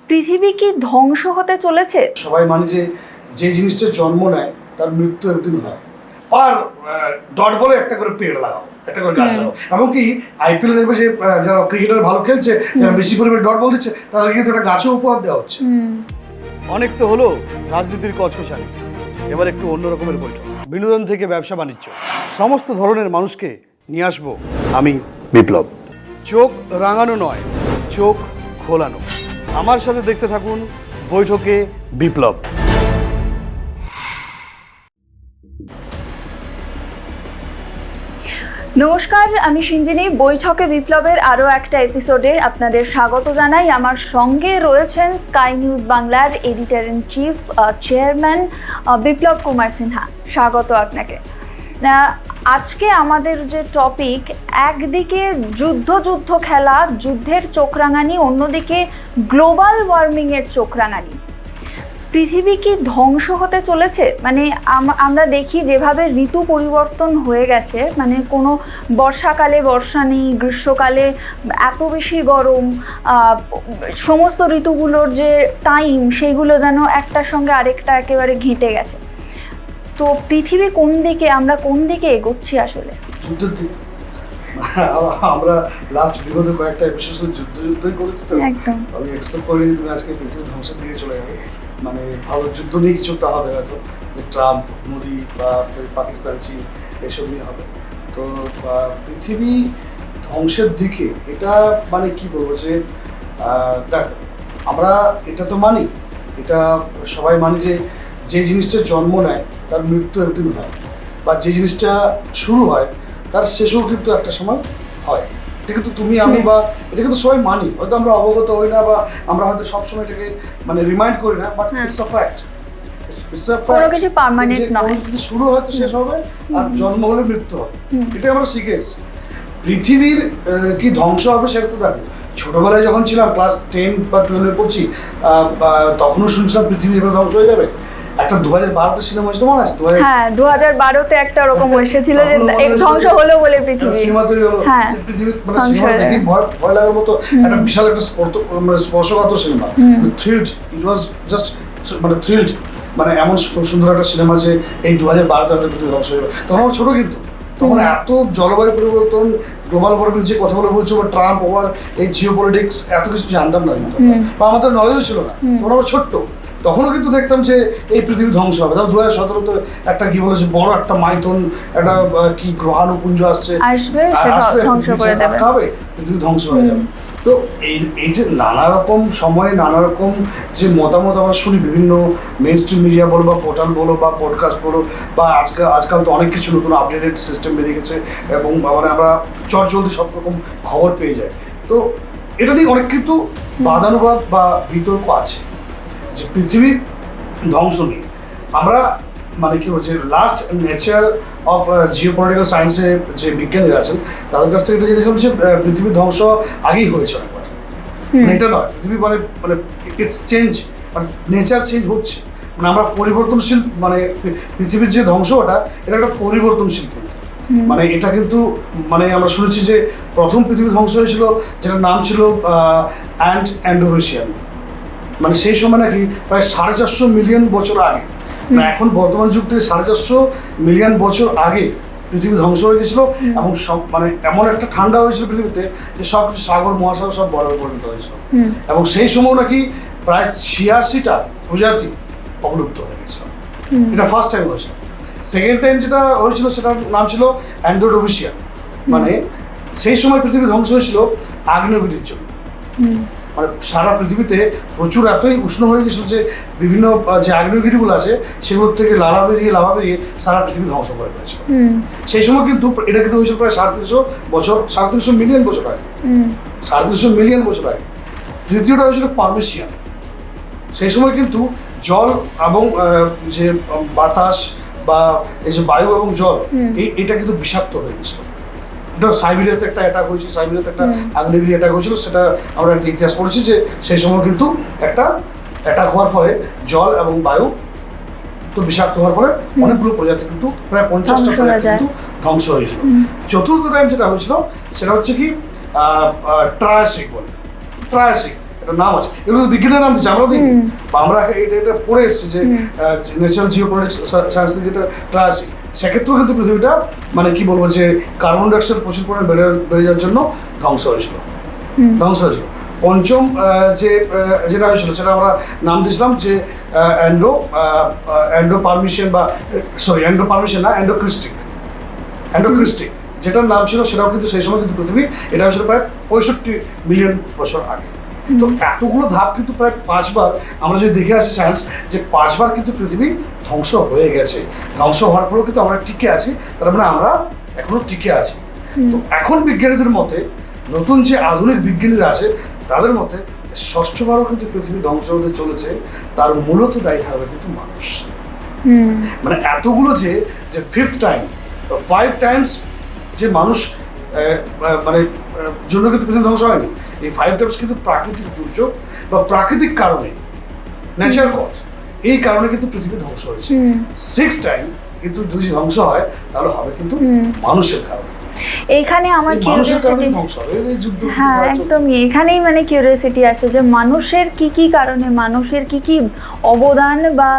পৃথিবী কি ধ্বংস হতে চলেছে? সবাই মানে যে জিনিসটা জন্ম নেয় তার মৃত্যু একদিন হয়। আর ডট বলে একটা করে পেড় লাগাও, একটা করে গাছ লাগাও। এমনকি আইপিএল দেখবে যে যারা ক্রিকেটার ভালো খেলছে, যারা বেশি পরিমাণে ডট বল দিচ্ছে, তাদের কিন্তু একটা গাছও উপহার দেওয়া হচ্ছে। অনেক তো হলো রাজনীতির কচকচানি, এবার একটু অন্য রকমের বৈঠক। বিনোদন থেকে ব্যবসা বাণিজ্য, সমস্ত ধরনের মানুষকে নিয়ে আসবো আমি বিপ্লব। চোখ রাঙানো নয়, চোখ খোলানো। আমার সাথে দেখতে থাকুন বৈঠকে বিপ্লব। নমস্কার, আমি সিঞ্জিনী। বৈঠকে বিপ্লবের আরও একটা এপিসোডে আপনাদের স্বাগত জানাই। আমার সঙ্গে রয়েছেন স্কাই নিউজ বাংলার editor in chief, chairman Biplab Kumar Sinha. স্বাগত আপনাকে। আজকে আমাদের যে টপিক, একদিকে যুদ্ধ খেলা, যুদ্ধের চোখ রাঙানি, অন্যদিকে গ্লোবাল ওয়ার্মিংয়ের চোখ রাঙানি। পৃথিবী কি ধ্বংস হতে চলেছে? মানে আমরা দেখি যেভাবে ঋতু পরিবর্তন হয়ে গেছে, মানে কোনো বর্ষাকালে বর্ষা নেই, গ্রীষ্মকালে এত বেশি গরম, সমস্ত ঋতুগুলোর যে টাইম সেইগুলো যেন একটার সঙ্গে আরেকটা একেবারে ঘেঁটে গেছে। তো পৃথিবী কোন দিকে, আমরা কোন দিকে এগোচ্ছি আসলে? যুদ্ধের দিকে আমরা লাস্ট বিগত কয়েকটা এপিসোড যুদ্ধই করেছি, তো আমি এক্সপেক্ট করিনি তুমি আজকে পৃথিবী ধ্বংসের দিকে চলে যাবে। মানে ভালো যুদ্ধ নিয়ে কিছুটা হবে হয়তো, যে ট্রাম্প, মোদি বা পাকিস্তান, চীন এসব নিয়ে হবে। তো পৃথিবী ধ্বংসের দিকে, এটা মানে কি বলবো, যে দেখ, আমরা এটা তো মানি, এটা সবাই মানি যে জিনিসটা জন্ম নেয় তার মৃত্যু একদিন হয়, বা যে জিনিসটা শুরু হয় তার শেষও কিন্তু একটা সময় হয়। এটা কিন্তু তুমি আমি বা এটা কিন্তু সবাই মানি, হয়তো আমরা অবগত হই না বা আমরা হয়তো সবসময় এটাকে মানে রিমাইন্ড করি না, বাট ইটস আ ফ্যাক্ট। কোনো কিছু পার্মানেন্ট নয়, শুরু হয়তো শেষ হবে, আর জন্ম হলে মৃত্যু হবে, এটাই আমরা শিখে এসেছি। পৃথিবীর কি ধ্বংস হবে সেটা তো দেখো, ছোটবেলায় যখন ছিলাম ক্লাস 10 বা 12 পড়ছি, তখনও শুনছিলাম পৃথিবী এবার ধ্বংস হয়ে যাবে। একটা 2012 সিনেমা হয়েছিল, মনে আছে? হ্যাঁ, 2012-তে একটা ওরকম এসেছিল যে ধ্বংস হলো বলে পৃথিবী, সিনেমা তৈরি হলো, পৃথিবী মানে সিনেমা দেখি ভয় লাগার মতো একটা বিশাল একটা স্পর্শকাতর cinema. Thrilled, it was just মানে থ্রিলড, মানে এমন খুব সুন্দর একটা সিনেমা যে এই 2012-তে হয়তো পৃথিবী ধ্বংস হয়ে যাবে। তখন আমরা ছোটো, কিন্তু তখন এত জলবায়ু পরিবর্তন, গ্লোবাল ওয়ার্মিং যে কথাগুলো বলছো, বা ট্রাম্প ওভার এই জিও পলিটিক্স, এত কিছু জানতাম না কিন্তু, বা আমাদের নলেজও ছিল না। তখন আমরা ছোট্ট, তখনও কিন্তু দেখতাম যে এই পৃথিবী ধ্বংস হবে। তাহলে 2017-তে একটা কি বলেছে, বড় একটা মাইথন, একটা কি গ্রহাণুপুঞ্জ আসবে, পৃথিবী ধ্বংস হয়ে যাবে। তো এই যে নানা রকম সময়ে নানা রকম যে মতামত আমরা শুনি, বিভিন্ন মেইন স্ট্রিম মিডিয়া বলো বা পোর্টাল বলো বা পডকাস্ট বলো, বা আজকাল তো অনেক কিছু নতুন আপডেটেড সিস্টেম বেরিয়ে গেছে, এবং মানে আমরা চটজলদি সব রকম খবর পেয়ে যাই। তো এটা নিয়ে অনেক কিন্তু বাদানুবাদ বা বিতর্ক আছে, যে পৃথিবীর ধ্বংস নিয়ে। আমরা মানে কি বলছে, লাস্ট নেচার অফ জিওপলিটিক্যাল সায়েন্সে যে বিজ্ঞানীরা আছেন, তাদের কাছ থেকে এটা জেনেছিলাম যে পৃথিবীর ধ্বংস আগেই হয়েছে অনেকবার। এটা নয়, পৃথিবী মানে মানে ইটস চেঞ্জ, মানে নেচার চেঞ্জ হচ্ছে, মানে আমরা পরিবর্তনশীল, মানে পৃথিবীর যে ধ্বংস ওটা, এটা একটা পরিবর্তনশীল কিন্তু। মানে এটা কিন্তু মানে আমরা শুনেছি যে প্রথম পৃথিবী ধ্বংস হয়েছিল, যেটার নাম ছিল অ্যান্ডোভেশিয়ান। মানে সেই সময় নাকি প্রায় 450 মিলিয়ন বছর আগে, মানে এখন বর্তমান যুগ থেকে 450 মিলিয়ন বছর আগে পৃথিবী ধ্বংস হয়ে গেছিলো। এবং সব মানে এমন একটা ঠান্ডা হয়েছিল পৃথিবীতে যে সব কিছু সাগর মহাসাগর সব বরফে পরিণত হয়েছিল। এবং সেই সময় নাকি প্রায় 86টা প্রজাতি অবলুপ্ত হয়ে গেছিল। এটা ফার্স্ট টাইম হয়েছিল। সেকেন্ড টাইম যেটা হয়েছিল সেটার নাম ছিল অ্যান্ডোভেশিয়ান। মানে সেই সময় পৃথিবী ধ্বংস হয়েছিল আগ্নেয়গিরির জন্য। মানে সারা পৃথিবীতে প্রচুর এতই উষ্ণ হয়ে গেছিল যে বিভিন্ন যে আগ্নেয়গিরিগুলো আছে সেগুলোর থেকে লাভা বেরিয়ে সারা পৃথিবী ধ্বংস করে ফেলেছিল। সেই সময় কিন্তু এটা কিন্তু হয়েছিল প্রায় 350 মিলিয়ন বছর আগে। 350 মিলিয়ন বছর আগে। তৃতীয়টা হয়েছিল পারমেশিয়ান। সেই সময় কিন্তু জল এবং যে বাতাস বা এই যে বায়ু এবং জল, এটা কিন্তু বিষাক্ত হয়ে গেছিল। এটা সাইবেরিয়াতে একটা অ্যাটাক হয়েছিল, সাইবেরিয়াতে একটা আগ্নেয়গিরি অ্যাটাক হয়েছিল। সেটা আমরা একটা ইতিহাস পড়েছি যে সেই সময় কিন্তু একটা অ্যাটাক হওয়ার ফলে জল এবং বায়ু তো বিষাক্ত হওয়ার ফলে অনেকগুলো প্রজাতি কিন্তু প্রায় 50টা প্রজাতি কিন্তু ধ্বংস হয়েছিল। চতুর্থ টাইম যেটা হয়েছিল সেটা হচ্ছে কি ট্রায়াসিক বলে। ট্রায়াসিক একটা নাম আছে, এগুলো তো বিজ্ঞানের নাম দিচ্ছে, আমরা দিই বা আমরা এটা পড়ে এসেছি যে ন্যাচারাল জিওপলিটিক্স সায়েন্স থেকে এটা আসি। সেক্ষেত্রেও কিন্তু পৃথিবীটা মানে কি বলবো যে কার্বন ডাইঅক্সাইড প্রচুর পরিমাণে বেড়ে যাওয়ার জন্য ধ্বংস হয়েছিল। পঞ্চম যেটা হয়েছিল সেটা আমরা নাম দিয়েছিলাম যে এন্ডোপারমিশন বা এন্ডোক্রিস্টিক যেটার নাম ছিল, সেটাও কিন্তু সেই সময় কিন্তু পৃথিবী, এটা হয়েছিল প্রায় 65 মিলিয়ন বছর আগে। তো এতগুলো ধাপ কিন্তু প্রায় 5 বার আমরা যদি দেখে আসি সায়েন্স, যে 5 বার কিন্তু পৃথিবী ধ্বংস হয়ে গেছে। ধ্বংস হওয়ার পরেও কিন্তু আমরা টিকে আছি, তার মানে আমরা এখনো টিকে আছি। তো এখন বিজ্ঞানীদের মতে, নতুন যে আধুনিক বিজ্ঞানীরা আছে তাদের মতে, ষষ্ঠবারও কিন্তু পৃথিবী ধ্বংস হতে চলেছে, তার মূলত দায়ী থাকবে কিন্তু মানুষ। মানে এতগুলো যে 5th টাইম 5 টাইমস যে মানুষ মানে জন্য কিন্তু পৃথিবী ধ্বংস হয়নি। এই 5 টাইমস কিন্তু প্রাকৃতিক দুর্যোগ বা প্রাকৃতিক কারণে, ন্যাচারাল কজ, এই কারণে কিন্তু পৃথিবী ধ্বংস হয়েছে। 6 টাইম কিন্তু যদি ধ্বংস হয় তাহলে হবে কিন্তু মানুষের কারণে। এইখানে আমার কিউরিওসিটি, হ্যাঁ একদমই, এখানেই মানে কিউরিওসিটি আসে যে মানুষের কি কারণে, মানুষের কি অবদান বা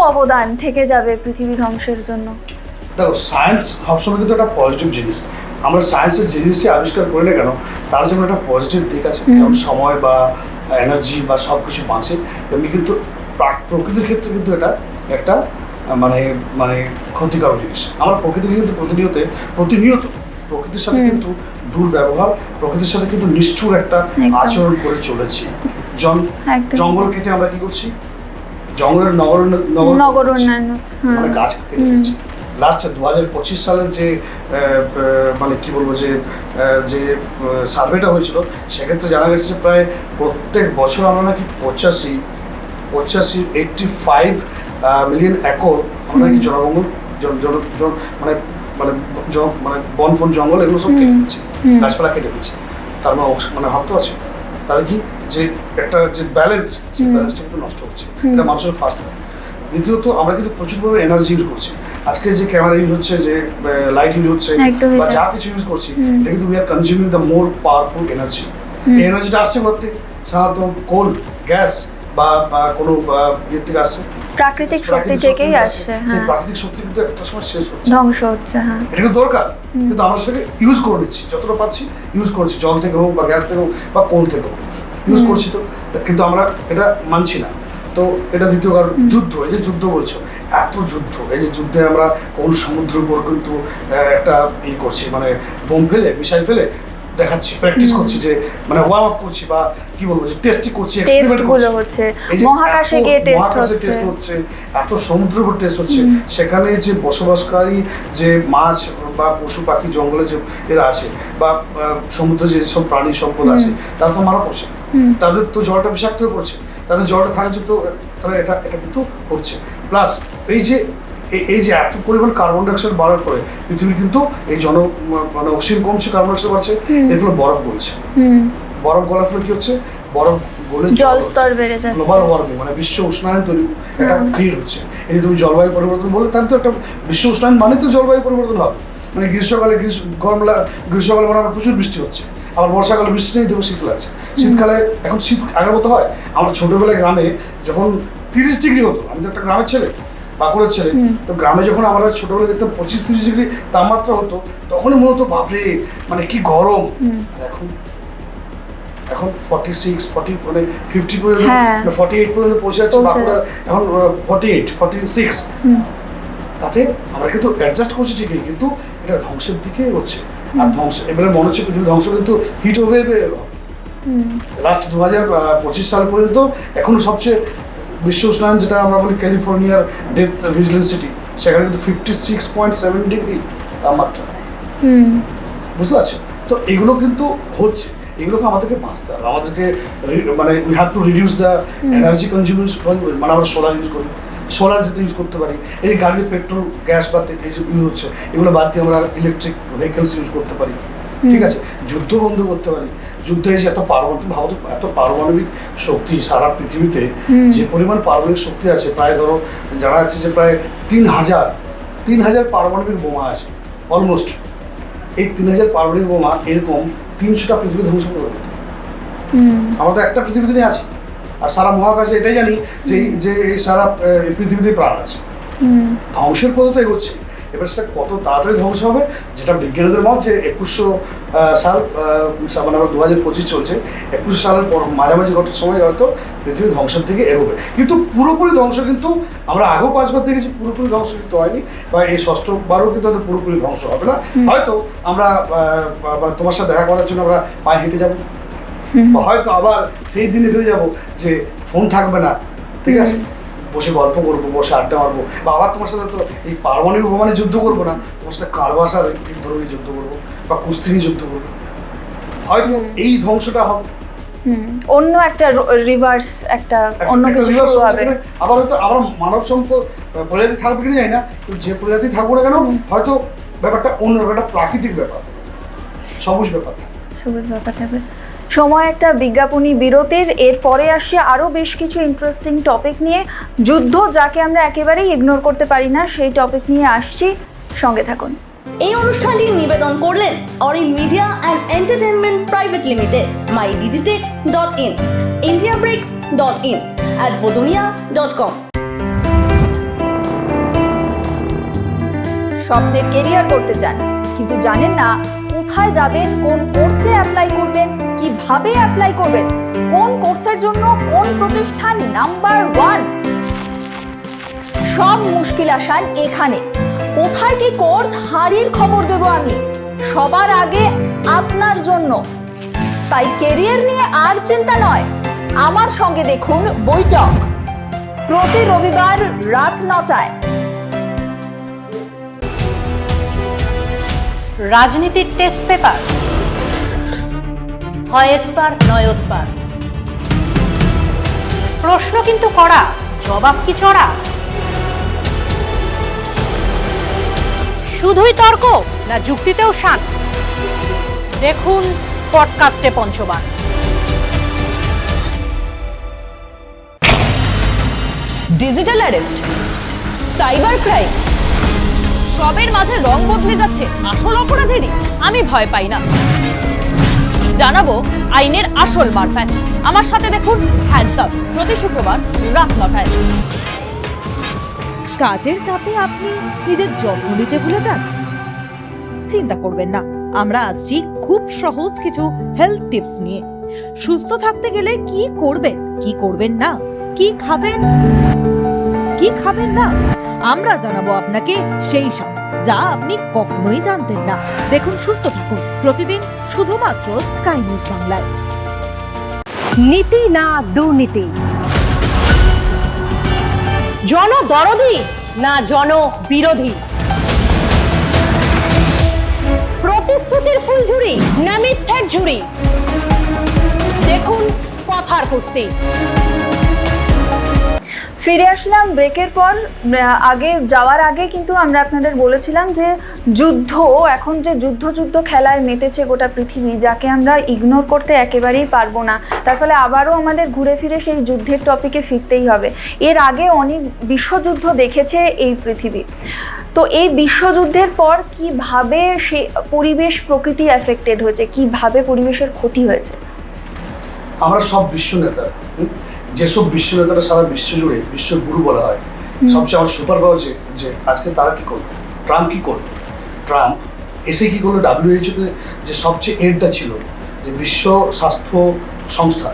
অবদান থেকে যাবে পৃথিবী ধ্বংসের জন্য। দেখো, সায়েন্স সবসময় কিন্তু একটা পজিটিভ জিনিস। আমরা সায়েন্সের যে জিনিসটি আবিষ্কার করি না কেন, তার যেমন একটা পজিটিভ দিক আছে, যেমন সময় বা এনার্জি বা সব কিছু বাঁচে, তেমনি কিন্তু প্রকৃতির ক্ষেত্রে কিন্তু এটা একটা মানে ক্ষতিকারক জিনিস। আমরা প্রকৃতিকে কিন্তু প্রতিনিয়ত প্রকৃতির সাথে কিন্তু দুর্ব্যবহার, প্রকৃতির সাথে কিন্তু নিষ্ঠুর একটা আচরণ করে চলেছি। জঙ্গল কেটে আমরা কি করছি, জঙ্গলের নগর মানে গাছ কেটে ফেলছি। লাস্ট 2025 সালের যে মানে কি বলবো যে সার্ভেটা হয়েছিল, সেক্ষেত্রে জানা গেছে যে প্রায় প্রত্যেক বছর আমরা নাকি 85 মিলিয়ন একর আমরা নাকি মানে বন ফন জঙ্গল এগুলো সব কেটে ফেলছি, গাছপালা কেটে ফেলছি। তার মানে ভাবতে পারছি তাহলে কি যে একটা যে ব্যালেন্স, সেই ব্যালেন্সটা কিন্তু নষ্ট হচ্ছে। এটা মানুষের ফার্স্ট। দ্বিতীয়ত আমরা কিন্তু প্রচুর পরিমাণে এনার্জি ইউজ করছি। আজকে যে ক্যামেরা ইউজ হচ্ছে, যে লাইট ইউজ হচ্ছে বা যা কিছু ইউজ করছি, এটা কিন্তু we are consuming the more powerful energy. এই এনার্জিটা আসছে কোথা থেকে? সাধারণত কোল, গ্যাস বা কোনো ইয়ে থেকে আসছে, প্রাকৃতিক শক্তি থেকেই আসছে। সেই প্রাকৃতিক শক্তি কিন্তু একটা সময় শেষ হচ্ছে, ধ্বংস হচ্ছে। হ্যাঁ, এটা কিন্তু দরকার, কিন্তু আমরা সেটাকে ইউজ করে নিচ্ছি, যতটা পারছি ইউজ করছি, জল থেকে হোক বা গ্যাস থেকে হোক বা কোল থেকে হোক ইউজ করছি। তো কিন্তু আমরা এটা মানছি না। তো এটা দ্বিতীয় কারণ, যুদ্ধ। এই যে যুদ্ধ বলছো, এত যুদ্ধ, এই যে যুদ্ধে আমরা কোন সমুদ্রের উপর কিন্তু একটা করছি, মানে বোম ফেলে, মিসাইল ফেলে দেখাচ্ছি, প্র্যাকটিস করছি, যে মানে ওয়ার্ম আপ করছি বা কি বলবো যে টেস্টিং করছি, এক্সপেরিমেন্ট করছি, মহাকাশে গিয়ে টেস্ট হচ্ছে, এত সমুদ্রের উপর টেস্ট হচ্ছে। সেখানে যে বসবাসকারী যে মাছ বা পশু পাখি জঙ্গলে যে এরা আছে বা সমুদ্রে যে সব প্রাণী সম্পদ আছে, তারা তো মারা পড়ছে, তাদের তো জলটা বিষাক্ত হয়ে পড়ছে, তাদের জলটা থাকা যেত, তাহলে এটা কিন্তু হচ্ছে। প্লাস এই যে এত পরিমাণ কার্বন ডাইঅক্সাইড বাড়ার পরে পৃথিবীর কিন্তু এই মানে অক্সিজেন কমছে, কার্বন ডাইঅক্সাইড বাড়ছে, এগুলো বরফ গলছে। বরফ গলার ফলে কি হচ্ছে, বরফ গলে জল স্তর বেড়ে যাচ্ছে, গ্লোবাল ওয়ার্মিং মানে বিশ্ব উষ্ণায়ন তৈরি একটা ক্রিয়েট হচ্ছে। এই যে তুমি জলবায়ু পরিবর্তন বলে, তাহলে তো একটা বিশ্ব উষ্ণায়ন মানে তো জলবায়ু পরিবর্তন হবে। মানে গ্রীষ্মকালে মানে আমার প্রচুর বৃষ্টি হচ্ছে, আবার বর্ষাকালে বৃষ্টি নেই, দেখবো শীত লাগছে। শীতকালে এখন শীত আগের মতো হয়? আমরা ছোটোবেলায় গ্রামে যখন 30 ডিগ্রি হতো, আমি তো একটা গ্রামের ছেলে, বাঁকুড়ার ছেলে, তো গ্রামে যখন আমরা ছোটোবেলায় দেখতাম 25-30 ডিগ্রি তাপমাত্রা হতো, তখনই মনে হতো বাপরে মানে কি গরম। আর এখন 46-40 মানে 50 পর্যন্ত, 48 পর্যন্ত পৌঁছে যাচ্ছে বাঁকুড়া, এখন 48-46। তাতে আমরা কিন্তু অ্যাডজাস্ট করছি ঠিকই, কিন্তু এটা ধ্বংসের দিকে হচ্ছে। আর এবারে মনে হচ্ছে পৃথিবীর ধ্বংস কিন্তু হিট ওয়েভে লাস্ট 2025 সাল পর্যন্ত এখনো সবচেয়ে বিশ্ব উষ্ণায়ন যেটা আমরা বলি ক্যালিফোর্নিয়ার ডেথ ভিজিলেন্সিটি, সেখানে কিন্তু 56.7 ডিগ্রি তাপমাত্রা। বুঝতে পারছো? তো এগুলো কিন্তু হচ্ছে, এগুলোকে আমাদেরকে বাঁচতে হবে, আমাদেরকে মানে we have to reduce the energy consumption. মানে আমরা সোলার ইউজ করি, সোলার যাতে ইউজ করতে পারি, এই গাড়ির পেট্রোল গ্যাস বা এই যে ইউজ হচ্ছে, এগুলো বাদ দিয়ে আমরা ইলেকট্রিক ভেহিকেলস ইউজ করতে পারি। ঠিক আছে, যুদ্ধ বন্ধ করতে পারি। যুদ্ধে এসে এত পারমাণবিক শক্তি সারা পৃথিবীতে, যে পরিমাণ পারমাণবিক শক্তি আছে, প্রায় ধরো জানা যাচ্ছে যে প্রায় 3000 পারমাণবিক বোমা আছে অলমোস্ট। এই 3000 পারমাণবিক বোমা এরকম 300টা পৃথিবী ধ্বংস করে দিত। আমরা তো একটা পৃথিবীতে নিয়ে আছি, আর সারা মহাকাশে এটাই জানি যে যে এই সারা পৃথিবীতে প্রাণ আছে। ধ্বংসের পথে তো এগোচ্ছে, এবার সেটা কত তাড়াতাড়ি ধ্বংস হবে, যেটা বিজ্ঞানীদের মত যে 2100 সাল, মানে আবার 2025 চলছে, 2100 সালের পর মাঝামাঝি কত সময় হয়তো পৃথিবী ধ্বংসের দিকে এগোবে। কিন্তু পুরোপুরি ধ্বংস কিন্তু আমরা আগেও 5 বার দেখেছি, পুরোপুরি ধ্বংস কিন্তু হয়নি, বা এই ষষ্ঠবারও কিন্তু হয়তো পুরোপুরি ধ্বংস হবে না। হয়তো আমরা তোমার সাথে দেখা করার জন্য আমরা পায়ে হেঁটে যাবো, বা হয়তো আবার সেই দিনে ফিরে যাবো যে ফোন থাকবে না, ঠিক আছে, বসে গল্প করবো, বসে আড্ডা মারবো, বা আবার তোমার সাথে তো এই পারমাণবিক বোমানে যুদ্ধ করবো না, তোমার সাথে কারবাসার এই ধরনের যুদ্ধ করবো, বা কুস্তি নিয়ে যুদ্ধ করবো। হয়তো এই ধ্বংসটা হবে, অন্য একটা রিভার্স, একটা অন্য কিছু শুরু হবে। আবার হয়তো আবার মানব সম্পদ প্রজাতি থাকবে কিনা জানি না, কিন্তু যে প্রজাতি থাকবো না কেন হয়তো ব্যাপারটা অন্য একটা প্রাকৃতিক ব্যাপার, সবুজ ব্যাপার থাকবে। সময় একটা বিজ্ঞাপনী বিরতির, এরপরে আসছে আরও বেশ কিছু ইন্টারেস্টিং টপিক নিয়ে। যুদ্ধ, যাকে আমরা একেবারেই ইগনোর করতে পারি না, সেই টপিক নিয়ে আসছি, সঙ্গে থাকুন। এই অনুষ্ঠানটি নিবেদন করলেন Arin media and entertainment private limited, mydigitech.in, indiabricks.in, advodunia.com। স্বপ্নের কেরিয়ার করতে চান, কিন্তু জানেন না কোথায় যাবেন, কোন কোর্সে অ্যাপ্লাই করবেন, কিভাবে অ্যাপ্লাই করবেন, কোন কোর্সের জন্য কোন প্রতিষ্ঠান নাম্বার 1, সব মুশকিল আসান এখানে। কোথায় কি কোর্স, হারির খবর দেব আমি সবার আগে আপনার জন্য। তাই কেরিয়ার নিয়ে আর চিন্তা নয়, আমার সঙ্গে দেখুন বৈঠক, প্রতি রবিবার রাত 9টায়। রাজনীতির টেস্ট পেপার, হয় এসপার নয় ওসপার। প্রশ্ন কিন্তু কড়া, জবাব কি চড়া? শুধুই তর্ক না যুক্তিতেও শান? দেখুন পডকাস্টে পঞ্চবান। ডিজিটাল অ্যারেস্ট, সাইবার ক্রাইম, সবের মাঝে রং বদলে যাচ্ছে আসল অপরাধেরই। আমি ভয় পাই না, জানাবো আইনের আসল মারপ্যাচ। আমার সাথে দেখুন হ্যান্ডসাম, প্রতি শুক্রবার রাত 9টায়। কাজের চাপে আপনি নিজের যত্ন নিতে ভুলে যান? চিন্তা করবেন না, আমরা আসছি খুব সহজ কিছু হেলথ টিপস নিয়ে। সুস্থ থাকতে গেলে কি করবেন, কি করবেন না, কি খাবেন, কি খাবেন না, আমরা জানাবো আপনাকে সেই সব যা আপনি কখনোই জানতেন না। দেখুন সুস্থ থাকুন প্রতিদিন শুধুমাত্র স্কাই নিউজ বাংলায়। নীতি না দুর্নীতি, জনদরদি না জনবিরোধী, প্রতিশ্রুতির ফুলঝুরি না মিথ্যের ঝুড়ি। দেখুন কথার কুস্তি। ফিরে আসলাম ব্রেকের পর। যাওয়ার আগে কিন্তু আমরা আপনাদের বলেছিলাম যে যুদ্ধ, এখন যে যুদ্ধ খেলায় মেতেছে গোটা পৃথিবী, যাকে আমরা ইগনোর করতে একেবারেই পারবো না। তার ফলে আবারও আমাদের ঘুরে ফিরে সেই যুদ্ধের টপিকে ফিরতেই হবে। এর আগে অনেক বিশ্বযুদ্ধ দেখেছে এই পৃথিবী, তো এই বিশ্বযুদ্ধের পর কিভাবে সে পরিবেশ, প্রকৃতি এফেক্টেড হয়েছে, কিভাবে পরিবেশের ক্ষতি হয়েছে। আমরা সব বিশ্ব নেতারা, যেসব বিশ্ব নেতারা সারা বিশ্ব জুড়ে বিশ্বগুরু বলা হয়, সবচেয়ে আমার সুপার পাওয়ার যে আজকে তারা কি করলো, ট্রাম্প কি করলো, ট্রাম্প এসে কি করলো, WHO-তে যে সবচেয়ে এডটা ছিল, যে বিশ্ব স্বাস্থ্য সংস্থা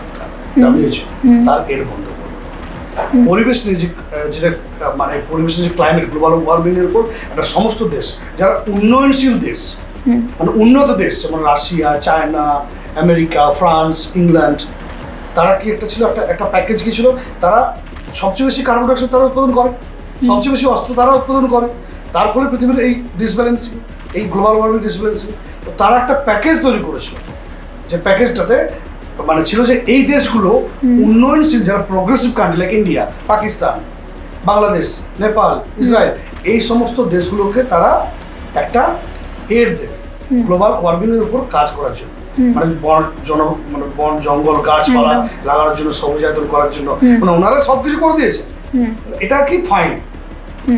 WHO, তার এড বন্ধ করলো। পরিবেশ নিয়ে যেটা মানে পরিবেশের যে ক্লাইমেট, গ্লোবাল ওয়ার্মিংয়ের উপর একটা সমস্ত দেশ, যারা উন্নয়নশীল দেশ, মানে উন্নত দেশ, যেমন Russia, China, America, France, England, তারা কি একটা ছিল, একটা প্যাকেজ কি ছিল, তারা সবচেয়ে বেশি কার্বন ডাইঅক্সাইড তারা উৎপাদন করে, সবচেয়ে বেশি অস্ত্র তারা উৎপাদন করে, তার ফলে পৃথিবীর এই ডিসব্যালেন্সিং, এই গ্লোবাল ওয়ার্মিং ডিসব্যালেন্সিং, তো তারা একটা প্যাকেজ তৈরি করেছিল, যে প্যাকেজটাতে মানে ছিল যে এই দেশগুলো উন্নয়নশীল, যারা progressive country like India, Pakistan, Bangladesh, Nepal, Israel, এই সমস্ত দেশগুলোকে তারা একটা এড দেবে গ্লোবাল ওয়ার্মিংয়ের উপর কাজ করার জন্য, মানে বন জঙ্গল গাছপালা লাগানোর জন্য, সবুজায়ন করার জন্য, মানে ওনারা সবকিছু করে দিয়েছে। এটা কি ফাইন,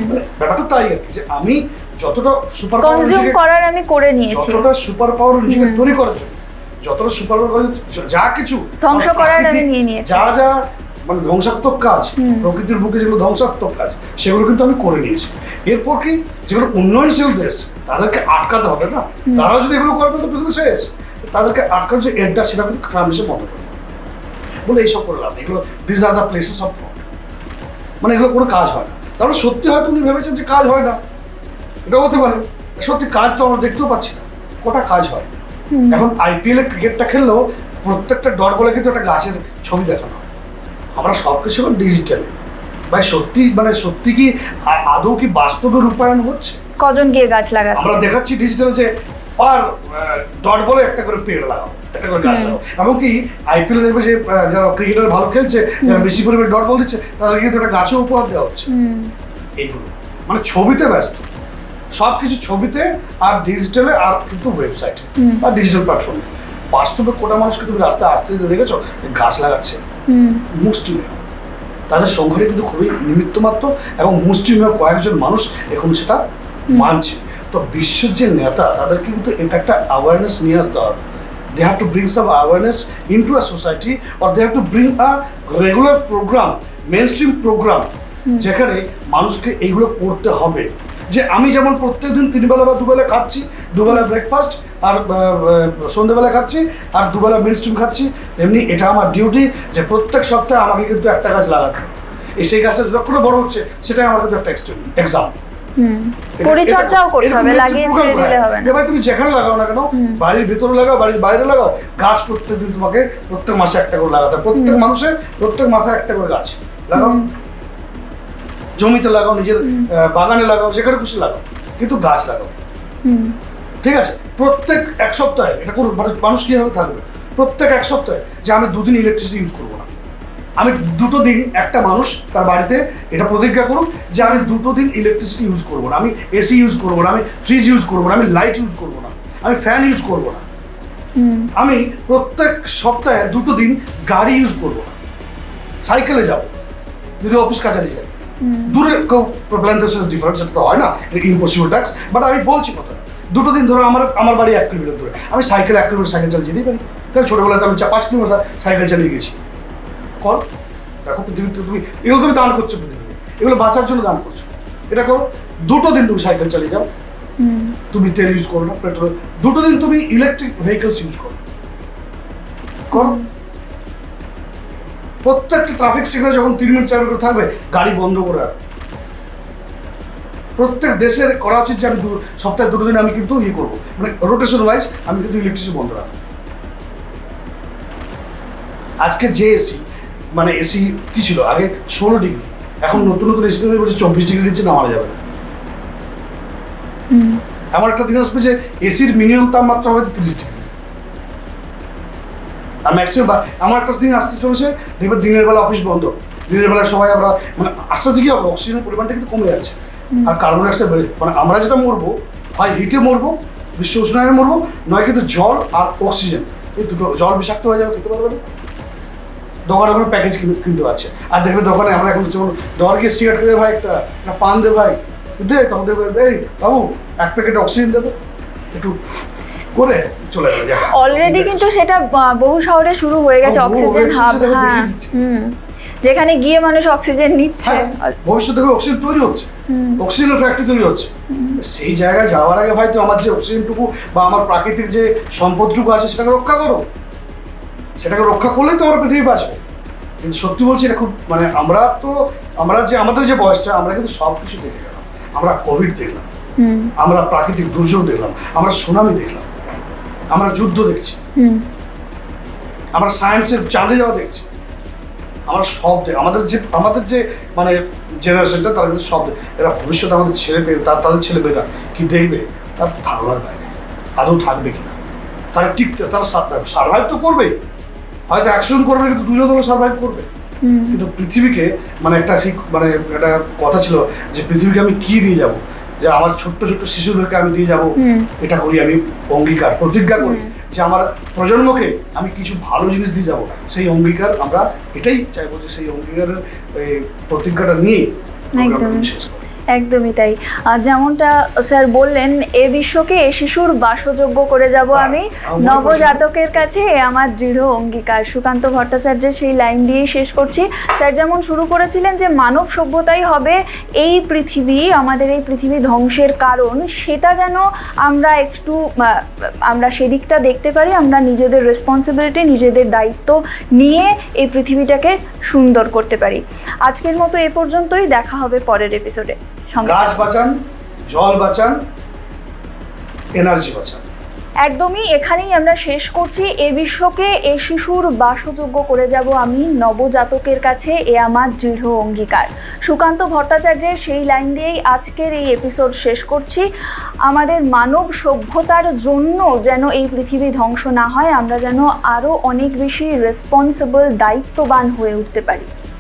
মানে ব্যাপারটা তাই আর কি, যে আমি যতটা সুপার পাওয়ার কনজিউম করার আমি করে নিয়েছি, যতটা সুপার পাওয়ার নিজেকে তৈরি করার জন্য যতটা সুপার পাওয়ার যা কিছু ধ্বংস করার আমি প্রাকৃতিক নিয়ে নিয়েছি। যা যা মানে ধ্বংসাত্মক কাজ, প্রকৃতির বুকে যেগুলো ধ্বংসাত্মক কাজ সেগুলো কিন্তু আমি করে নিয়েছি। এরপর কি যেগুলো উন্নয়নশীল দেশ তাদেরকে আটকাতে হবে না, তারাও যদি এগুলো করে তাহলে পৃথিবী শেষ। তাদেরকে আটকানোর যে এডটা সেটা কিন্তু ট্রাম্প এসে বন্ধ করে বলে এইসব করে লাভ নেই। এগুলো this are the places of thought, মানে এগুলো কোনো কাজ হয় না। তাহলে সত্যি হয়তো উনি ভেবেছেন যে কাজ হয় না, এটা হতে পারে। সত্যি কাজ তো আমরা দেখতেও পাচ্ছি না, কটা কাজ হয়। এখন আইপিএলে ক্রিকেটটা খেললেও প্রত্যেকটা ডট বলে কিন্তু একটা গাছের ছবি দেখানো হয়। আমরা সব কিছু এখন ডিজিটালে, ভাই সত্যি মানে সত্যি কি আদৌ কি বাস্তবে রূপায়ণ হচ্ছে? কজন গিয়ে গাছ লাগাচ্ছে? আমরা দেখাচ্ছি ডিজিটালে যে পার ডট বলে একটা করে পেড় লাগাও, একটা করে গাছ লাগাও। এমনকি আইপিএলে দেখবে যে যারা ক্রিকেটার ভালো খেলছে, যারা বেশি পরিমাণে ডট বল দিচ্ছে, তাদেরকে কিন্তু একটা গাছও উপহার দেওয়া হচ্ছে। এইগুলো মানে ছবিতে ব্যস্ত, সব কিছু ছবিতে আর ডিজিটালে, আর কিন্তু ওয়েবসাইটে আর ডিজিটাল প্ল্যাটফর্মে। বাস্তবে কোটা মানুষকে তুমি রাস্তায় আসতে দেখেছো গাছ লাগাচ্ছে? মুষ্টিমেয়, তাদের সংখ্যাটা কিন্তু খুবই নিমিত্ত মাত্র, এবং মুষ্টিমেয় কয়েকজন মানুষ এখন সেটা মানছে। তো বিশ্বের যে নেতা তাদেরকে কিন্তু এটা একটা অ্যাওয়ারনেস নিয়ে আসতে হবে। They have to bring some awareness into a society, or they have to bring a regular programme, mainstream programme, যেখানে মানুষকে এইগুলো করতে হবে। যে আমি যেমন প্রত্যেকদিন 3 বেলা বা 2 বেলা খাচ্ছি, 2 বেলা ব্রেকফাস্ট আর সন্ধ্যেবেলা খাচ্ছি, আর 2 বেলা মেন স্ট্রিম খাচ্ছি, এমনি এটা আমার ডিউটি যে প্রত্যেক সপ্তাহে আমাকে কিন্তু একটা গাছ লাগাতে হবে। সেই গাছটা যতক্ষণ বড় হচ্ছে সেটাই আমার কিন্তু একটা এক্সাম। পরিচর্যাও করতে হবে, লাগিয়ে ছেড়ে দিলে হবে না। এবার তুমি যেখানে লাগাও না কেন, বাড়ির ভিতরে লাগাও, বাড়ির বাইরে লাগাও, গাছ প্রত্যেকদিন তোমাকে প্রত্যেক মাসে একটা করে লাগাতে হবে। প্রত্যেক মানুষের প্রত্যেক মাথায় একটা করে গাছ লাগাও, জমিতে লাগাও, নিজের বাগানে লাগাও, যেখানে খুশি লাগাও, কিন্তু গাছ লাগাও। ঠিক আছে? প্রত্যেক 1 সপ্তাহে এটা করুন। মানুষ কীভাবে থাকবে? প্রত্যেক 1 সপ্তাহে যে আমি 2 দিন ইলেকট্রিসিটি ইউজ করবো না, আমি 2 দিন, একটা মানুষ তার বাড়িতে এটা প্রতিজ্ঞা করুক যে আমি 2 দিন ইলেকট্রিসিটি ইউজ করবো না, আমি এসি ইউজ করবো না, আমি ফ্রিজ ইউজ করবো না, আমি লাইট ইউজ করবো না, আমি ফ্যান ইউজ করবো না, আমি প্রত্যেক সপ্তাহে 2 দিন গাড়ি ইউজ করবো না, সাইকেলে যাবো যদি অফিস কাছারি যাই। দূরে কেউ প্ল্যান্টেশন ডিফারেন্স, সেটা তো হয় না, ইম্পসিবল ট্যাক্স। বাট আমি বলছি কথা, 2 দিন ধরে আমার বাড়ি 1 কিলোমিটার দূরে, আমি সাইকেল 1 কিলোমিটার সাইকেল চালিয়ে যেতেই পারি। কারণ ছোটোবেলাতে আমি 5 কিলোমিটার সাইকেল চালিয়ে গেছি। কর, দেখো পৃথিবীতে তুমি এগুলো তুমি দান করছো, পৃথিবীতে এগুলো বাঁচার জন্য দান করছো। এটা করো, 2 দিন তুমি সাইকেল চালিয়ে যাও, তুমি তেল ইউজ করো না, পেট্রোল। 2 দিন তুমি ইলেকট্রিক ভেহিকলস ইউজ করো। প্রত্যেকটা ট্রাফিক সিগন্যাল যখন 3 মিনিট 4 মিনিট থাকবে, গাড়ি বন্ধ করে রাখো। প্রত্যেক দেশের করা উচিত যে আমি সপ্তাহে 2 দিন আমি কিন্তু করবো, মানে রোটেশন ওয়াইজ আমি কিন্তু ইলেকট্রিসিটি বন্ধ রাখবো। আজকে যে এসি, মানে এসি কি ছিল আগে 16 ডিগ্রি, এখন নতুন নতুন এসি তৈরি বলছে 24 ডিগ্রি নিচে নামানো যাবে না। এমন একটা দিন আসবে যে এসির মিনিমাম তাপমাত্রা হবে 30 ডিগ্রি। আর ম্যাক্সিমাম আমার একটা দিন আসতে চলেছে, দেখবে দিনের বেলা অফিস বন্ধ, দিনের বেলা সবাই আমরা মানে আস্তে আস্তে কি হবে, অক্সিজেনের পরিমাণটা কিন্তু কমে যাচ্ছে, আর কার্বন ডাইঅক্সাইড বেড়ে, মানে আমরা যেটা মরবো, হয় হিটে মরবো, বিশ্ব উষ্ণায়নে মরবো, নয় কিন্তু জল আর অক্সিজেন, এই দুটো। জল বিষাক্ত হয়ে যাবে, খেতে পারবে না, দোকানে ওখানে প্যাকেজ কিনতে পারছে। আর দেখবে দোকানে আমরা এখন যেমন দোকানে গিয়ে সিগারেট খেয়ে ভাই একটা পান দে ভাই, দে, তখন দেখবে এই বাবু 1 প্যাকেট অক্সিজেন দে তো, একটু করে চলে যাবে। অলরেডি কিন্তু সেটা বহু শহরে শুরু হয়ে গেছে, অক্সিজেন হাব। হ্যাঁ, যেখানে গিয়ে মানুষ অক্সিজেন নিচ্ছে। ভবিষ্যতে দেখবে অক্সিজেন তৈরি হচ্ছে, অক্সিজেনের ফ্যাক্টরি তৈরি হচ্ছে। সেই জায়গায় যাওয়ার আগে ভাই তো আমার যে অক্সিজেনটুকু বা আমার প্রাকৃতিক যে সম্পদটুকু আছে সেটাকে রক্ষা করো। সেটাকে রক্ষা করলেই তো আমরা পৃথিবী বাঁচবে। কিন্তু সত্যি বলছি এটা খুব মানে আমরা যে আমাদের যে বয়সটা, আমরা কিন্তু সব কিছু দেখে গেলাম। আমরা কোভিড দেখলাম, আমরা প্রাকৃতিক দুর্যোগ দেখলাম, আমরা সুনামি দেখলাম, আমরা যুদ্ধ দেখছি, আমরা সায়েন্সের চাঁদে যাওয়া দেখছি, আমরা সব আমাদের যে মানে জেনারেশনটা, তারা কিন্তু সব, এরা ভবিষ্যতে আমাদের তাদের ছেলেমেয়েরা কি দেখবে তার ধারণার বাইরে। আদৌ থাকবে কিনা, তারা টিকতে, তারা সার্ভাইভ তো করবেই, হয়তো 100 জন করবে, কিন্তু 2 জন সার্ভাইভ করবে। কিন্তু পৃথিবীকে মানে একটা একটা কথা ছিল যে পৃথিবীকে আমি কি দিয়ে যাব, যে আমার ছোট্ট ছোট্ট শিশুদেরকে আমি দিয়ে যাব, এটা করি আমি অঙ্গীকার, প্রতিজ্ঞা করি যে আমার প্রজন্মকে আমি কিছু ভালো জিনিস দিয়ে যাব। সেই অঙ্গীকার আমরা এটাই চাইবো যে সেই অঙ্গীকারের প্রতিজ্ঞাটা নিয়ে শেষ করি। একদমই তাই। যেমনটা স্যার বললেন, এ বিশ্বকে এ শিশুর বাসযোগ্য করে যাব আমি, নবজাতকের কাছে এ আমার দৃঢ় অঙ্গীকার। সুকান্ত ভট্টাচার্যের সেই লাইন দিয়েই শেষ করছি। স্যার যেমন শুরু করেছিলেন যে মানব সভ্যতাই হবে এই পৃথিবী, আমাদের এই পৃথিবী ধ্বংসের কারণ, সেটা যেন আমরা সেদিকটা দেখতে পারি, আমরা নিজেদের রেসপন্সিবিলিটি, নিজেদের দায়িত্ব নিয়ে এই পৃথিবীটাকে সুন্দর করতে পারি। আজকের মতো এ পর্যন্তই, দেখা হবে পরের এপিসোডে। গাছ বাঁচান, জল বাঁচান, এনার্জি বাঁচান। একদমই এখানেই আমরা শেষ করছি। এ বিশ্বকে এ শিশুর বাসযোগ্য করে যাব আমি, নবজাতকের কাছে এ আমার দৃঢ় অঙ্গীকার। সুকান্ত ভট্টাচার্যের সেই লাইন দিয়েই আজকের এই এপিসোড শেষ করছি। আমাদের মানব সভ্যতার জন্য যেন এই পৃথিবী ধ্বংস না হয়, আমরা যেন আরও অনেক বেশি রেসপন্সিবল, দায়িত্ববান হয়ে উঠতে পারি।